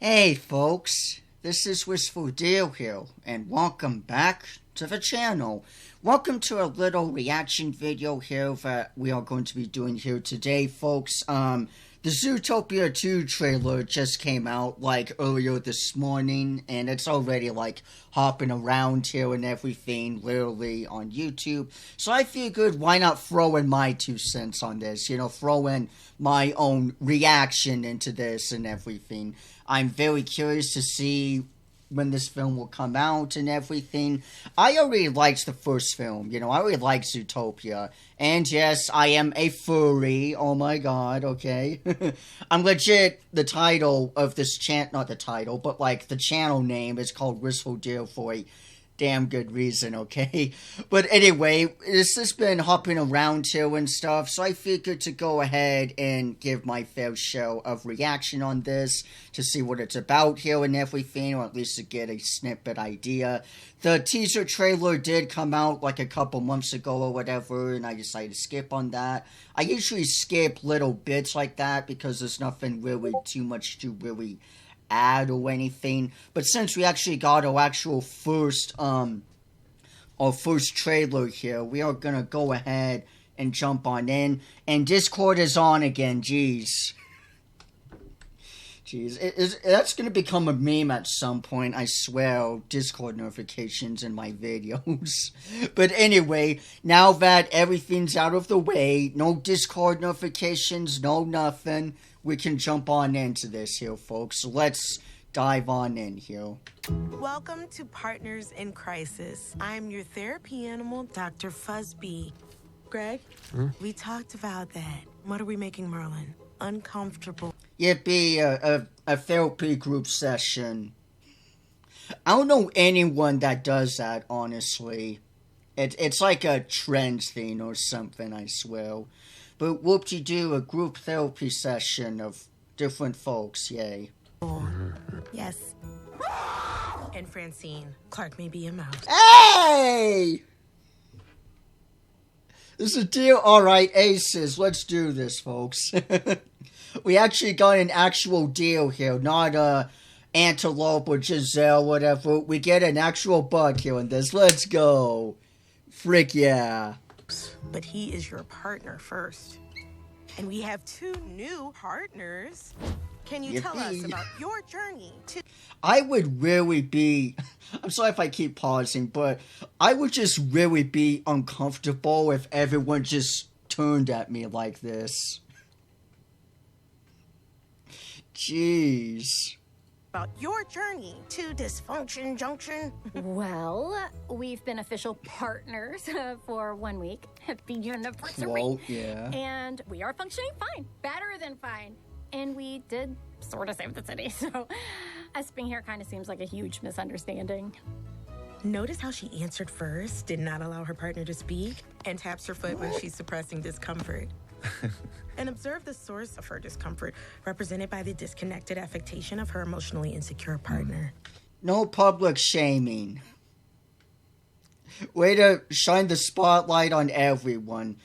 Hey folks, this is Wistful Deal here, and welcome back to the channel. Welcome to a little reaction video here that we are going to be doing here today, folks. The Zootopia 2 trailer just came out, like, earlier this morning, and it's already, like, hopping around here and everything, literally, on YouTube. So I figured, why not throw in my 2 cents on this, you know, throw in my own reaction into this and everything. I'm very curious to see when this film will come out and everything. I already liked the first film, you know, I already liked Zootopia. And yes, I am a furry, oh my god, okay? I'm legit, the title of this not the title, but like the channel name is called Wistful Deal for a damn good reason, okay? But anyway, this has been hopping around here and stuff, so I figured to go ahead and give my fair show of reaction on this, to see what it's about here and everything, or at least to get a snippet idea. The teaser trailer did come out like a couple months ago or whatever, and I decided to skip on that. I usually skip little bits like that, because there's nothing really too much to really add or anything, but since we actually got our actual first trailer here, we are gonna go ahead and jump on in. And Discord is on again. Jeez, that's gonna become a meme at some point, I swear. Discord notifications in my videos. But anyway, now that everything's out of the way, no Discord notifications, no nothing, we can jump on into this here, folks. So let's dive on in here. Welcome to Partners in Crisis. I'm your therapy animal, Dr. Fuzzbee. Greg, we talked about that. What are we making Merlin? Uncomfortable. It'd be a therapy group session. I don't know anyone that does that, honestly. It's like a trend thing or something, I swear. But whoop-de-doo, a group therapy session of different folks, yay. Yes. And Francine, Clark may be a mouse. Hey! This is a deal. Alright, aces, let's do this, folks. We actually got an actual deal here, not Antelope or Giselle, whatever. We get an actual bug here in this. Let's go. Frick yeah. But he is your partner first. And we have 2 new partners. Can you tell us about your journey to... I would really be... I'm sorry if I keep pausing, but I would just really be uncomfortable if everyone just turned at me like this. Jeez. About your journey to Dysfunction Junction. Well, we've been official partners for 1 week. Happy anniversary. Whoa, yeah. And we are functioning fine. Better than fine. And we did sort of save the city, so us being here kind of seems like a huge misunderstanding. Notice how she answered first, did not allow her partner to speak, and taps her foot when she's suppressing discomfort. And observe the source of her discomfort, represented by the disconnected affectation of her emotionally insecure partner. No public shaming. Way to shine the spotlight on everyone.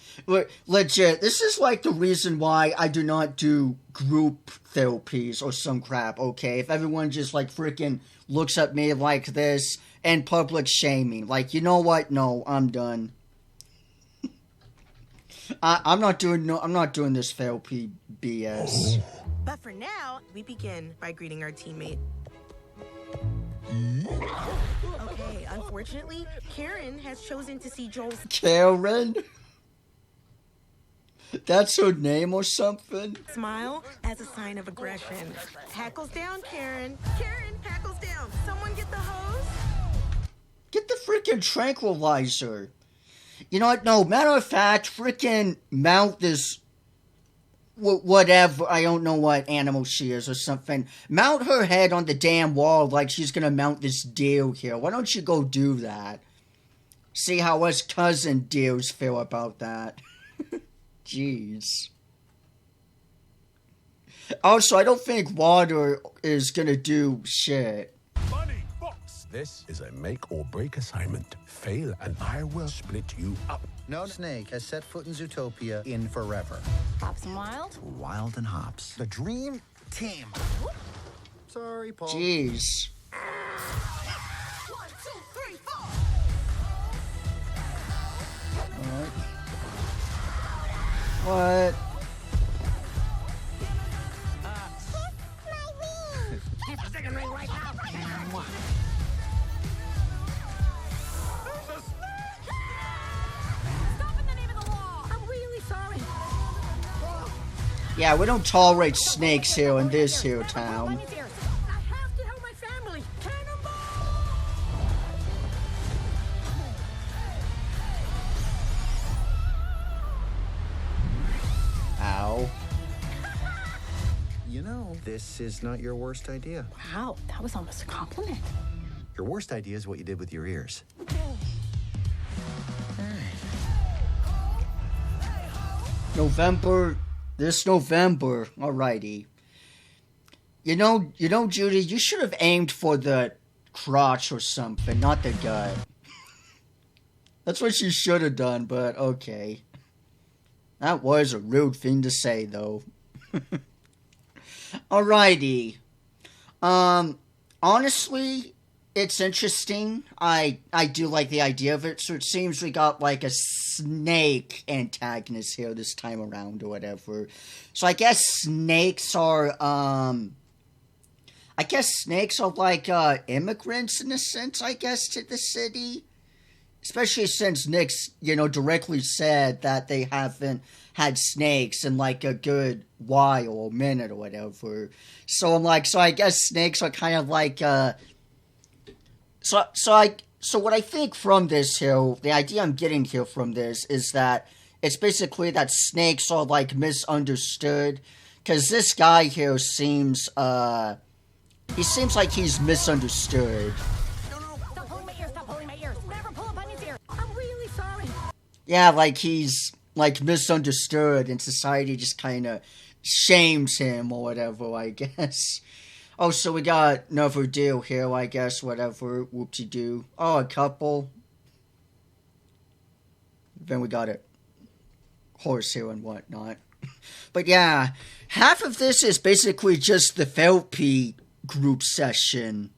Legit, this is like the reason why I do not do group therapies or some crap, okay? If everyone just like freaking looks at me like this and public shaming. Like, you know what? No, I'm done. I'm not doing this therapy BS. But for now, we begin by greeting our teammate. Okay, unfortunately, Karen has chosen to see Joel's... Karen? That's her name or something? Smile as a sign of aggression. Hackles down, Karen. Karen, hackles down. Someone get the hose. Get the freaking tranquilizer. You know what? No, matter of fact, freaking mount this... whatever, I don't know what animal she is or something. Mount her head on the damn wall like she's gonna mount this deer here. Why don't you go do that? See how us cousin deers feel about that. Jeez. Also, I don't think water is gonna do shit. This is a make or break assignment. Fail and I will split you up. No snake has set foot in Zootopia in forever. Hops and Wild? Wild and Hops. The dream team. Sorry, Paul. Jeez. 1, 2, 3, 4. What? Keep the second ring right now. Stop in the name of the law. I'm really sorry. Yeah, we don't tolerate snakes here in this here town. I have to help my family. Cannonball! Ow. You know, this is not your worst idea. Wow, that was almost a compliment. Your worst idea is what you did with your ears. This November, alrighty. You know, Judy, you should have aimed for the crotch or something, not the gut. That's what you should have done, but okay. That was a rude thing to say, though. Alrighty. Honestly, it's interesting. I do like the idea of it. So it seems we got like a snake antagonist here this time around or whatever. So I guess snakes are like immigrants in a sense, I guess, to the city. Especially since Nick's, directly said that they haven't had snakes in like a good while or minute or whatever. So I'm like, so I guess snakes are kind of like, so what I think from this here, the idea I'm getting here from this is that it's basically that snakes are like misunderstood. Because this guy here seems, he seems like he's misunderstood. Stop pulling my ears. Stop pulling my ears. Never pull up on his ear. I'm really sorry. Yeah, like he's like misunderstood and society just kind of shames him or whatever, I guess. Oh, so we got another deal here, I guess, whatever, whoop-de-doo. Oh, a couple. Then we got a horse here and whatnot. But yeah, half of this is basically just the therapy group session.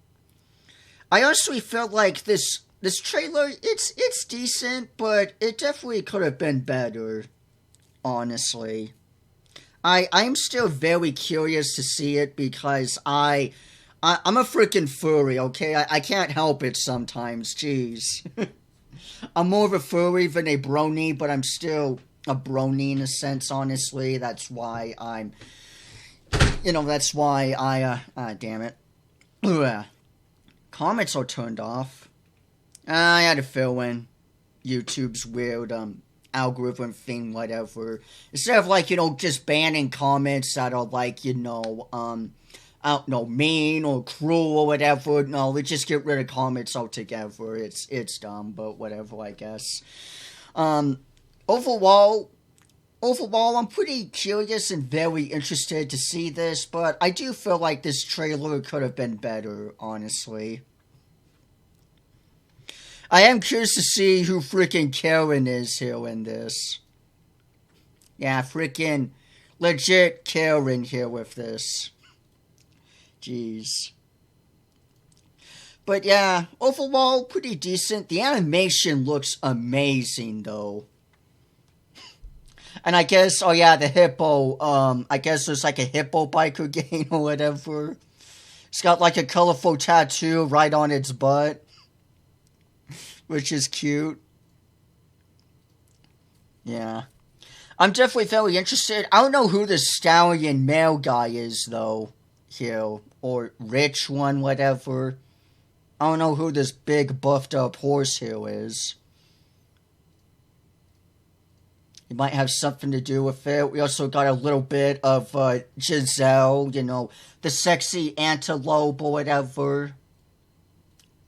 I honestly felt like this trailer, it's decent, but it definitely could have been better, honestly. I'm still very curious to see it because I'm a freaking furry, okay? I can't help it sometimes, jeez. I'm more of a furry than a brony, but I'm still a brony in a sense, honestly. That's why I'm, that's why I, damn it. Ugh. Comments are turned off. I had to fill in YouTube's weird, algorithm thing, whatever. Instead of, like, just banning comments that are, like, I don't know, mean or cruel or whatever. No, they just get rid of comments altogether. It's dumb, but whatever, I guess. Overall, I'm pretty curious and very interested to see this, but I do feel like this trailer could have been better, honestly. I am curious to see who freaking Karen is here in this. Yeah, freaking legit Karen here with this. Jeez. But yeah, overall, pretty decent. The animation looks amazing, though. And I guess, oh yeah, the hippo, I guess there's like a hippo biker game or whatever. It's got like a colorful tattoo right on its butt. Which is cute. Yeah. I'm definitely very interested. I don't know who the stallion male guy is, though. Here. Or rich one, whatever. I don't know who this big buffed up horse here is. It might have something to do with it. We also got a little bit of Giselle, the sexy antelope or whatever.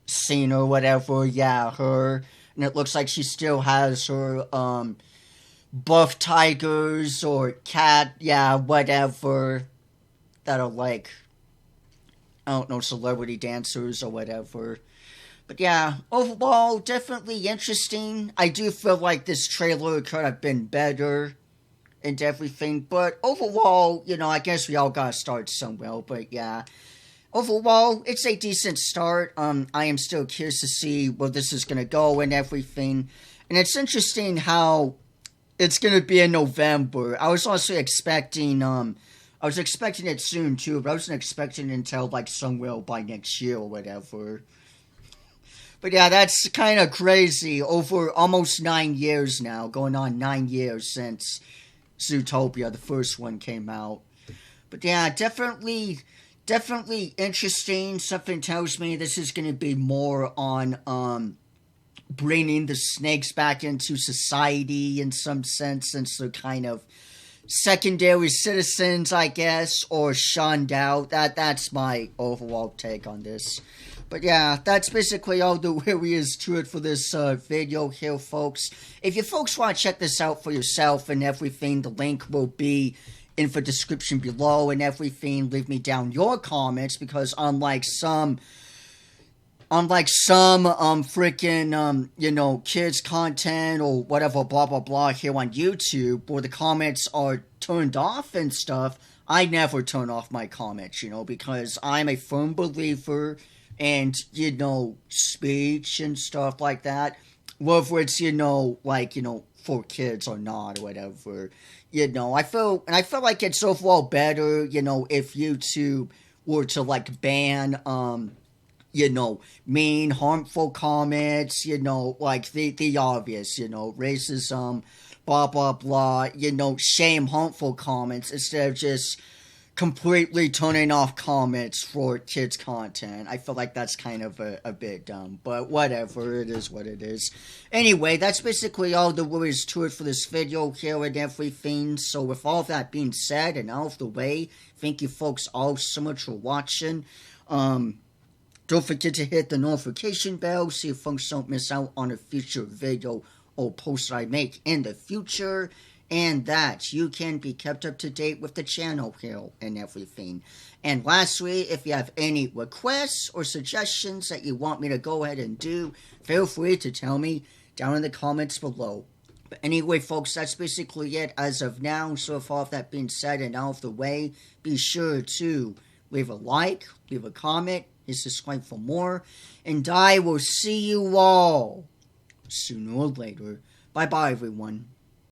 Scene or whatever, yeah, her. And it looks like she still has her, buff tigers or cat, yeah, whatever. That are like, I don't know, celebrity dancers or whatever. But yeah, overall, definitely interesting. I do feel like this trailer could have been better and everything. But overall, I guess we all gotta start somewhere. But yeah, overall, it's a decent start. I am still curious to see where this is going to go and everything. And it's interesting how it's going to be in November. I was also expecting, I was expecting it soon too, but I wasn't expecting it until like somewhere by next year or whatever. But yeah, that's kind of crazy. Over almost 9 years now, going on 9 years since Zootopia, the first one, came out. But yeah, definitely interesting. Something tells me this is going to be more on bringing the snakes back into society in some sense, since they're kind of secondary citizens, I guess, or shunned out. That's my overall take on this. But yeah, that's basically all there is to it for this video here, folks. If you folks want to check this out for yourself and everything, the link will be in the description below and everything. Leave me down your comments, because unlike some freaking, you know, kids content or whatever, blah, blah, blah, here on YouTube, where the comments are turned off and stuff, I never turn off my comments, you know, because I'm a firm believer and, you know, speech and stuff like that, whether it's, you know, like, you know, for kids or not, or whatever, you know, I feel like it's overall better, you know, if YouTube were to, like, ban, you know, mean, harmful comments, you know, like the obvious, you know, racism, blah, blah, blah, you know, shame, harmful comments, instead of just completely turning off comments for kids content. I feel like that's kind of a bit dumb, but whatever, it is what it is. Anyway, that's basically all there is to it for this video here and everything. So with all that being said and out of the way, thank you folks all so much for watching. Don't forget to hit the notification bell so you folks don't miss out on a future video or post I make in the future, and that you can be kept up to date with the channel here and everything. And lastly, if you have any requests or suggestions that you want me to go ahead and do, feel free to tell me down in the comments below. But anyway, folks, that's basically it as of now. So with all of that being said and out of the way, be sure to leave a like, leave a comment, hit subscribe for more, and I will see you all sooner or later. Bye-bye, everyone.